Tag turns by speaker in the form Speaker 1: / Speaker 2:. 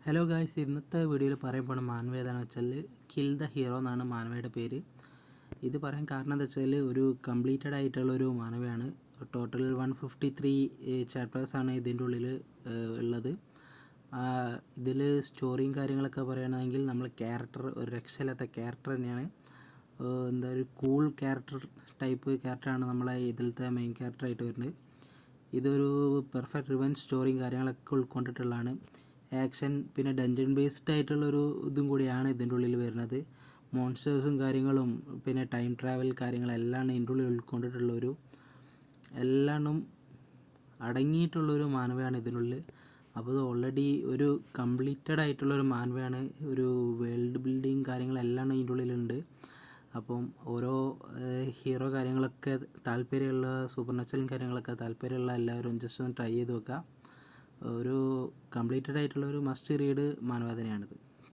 Speaker 1: Hello guys, ഇന്നത്തെ വീഡിയോയിൽ പറയാൻ പോണ മാൻവ ഏതാണെന്ന് വെച്ചാൽ കിൽ ദ ഹീറോ എന്നാണ് മാൻവയുടെ പേര്. ഇത് പറയാൻ കാരണം എന്താ വെച്ചാൽ ഒരു കംപ്ലീറ്റഡ് ആയിട്ടുള്ളൊരു മാൻവയാണ്. ടോട്ടൽ 153 ചാപ്റ്റേഴ്സാണ് ഇതിൻ്റെ ഉള്ളിൽ ഉള്ളത്. ഇതിൽ സ്റ്റോറിയും കാര്യങ്ങളൊക്കെ പറയുകയാണെങ്കിൽ നമ്മൾ ക്യാരക്ടർ ഒരു രക്ഷയില്ലാത്ത ക്യാരക്ടർ തന്നെയാണ്. ഒരു കൂൾ ക്യാരക്ടർ ടൈപ്പ് ക്യാരക്ടറാണ് നമ്മളെ ഇതിലത്തെ മെയിൻ ക്യാരക്ടറായിട്ട് വരുന്നത്. ഇതൊരു പെർഫെക്റ്റ് റിവെഞ്ച് സ്റ്റോറിയും കാര്യങ്ങളൊക്കെ ഉൾക്കൊണ്ടിട്ടുള്ളതാണ്. ആക്ഷൻ പിന്നെ ഡഞ്ചൻ ബേസ്ഡ് ആയിട്ടുള്ളൊരു ഇതും കൂടിയാണ് ഇതിൻ്റെ ഉള്ളിൽ വരുന്നത്. മോൺസ്റ്റേഴ്സും കാര്യങ്ങളും പിന്നെ ടൈം ട്രാവൽ കാര്യങ്ങളെല്ലാം ഇതിൻ്റെ ഉള്ളിൽ ഉൾക്കൊണ്ടിട്ടുള്ളൊരു എല്ലാം അടങ്ങിയിട്ടുള്ളൊരു മാൻവയാണ് ഇതിനുള്ളിൽ. അപ്പോൾ ഇത് ഓൾറെഡി ഒരു കംപ്ലീറ്റഡ് ആയിട്ടുള്ളൊരു മാൻവയാണ്. ഒരു വേൾഡ് ബിൽഡിങ് കാര്യങ്ങളെല്ലാം ഇതിൻ്റെ ഉള്ളിലുണ്ട്. അപ്പം ഓരോ ഹീറോ കാര്യങ്ങളൊക്കെ താല്പര്യമുള്ള സൂപ്പർ നാച്ചുറൽ കാര്യങ്ങളൊക്കെ താല്പര്യമുള്ള എല്ലാവരും ജസ്റ്റ് ഒന്ന് ട്രൈ ചെയ്ത് നോക്കുക. ഒരു കംപ്ലീറ്റഡ് ആയിട്ടുള്ള ഒരു മസ്റ്റ് റീഡ് മാൻവ തന്നെയാണിത്.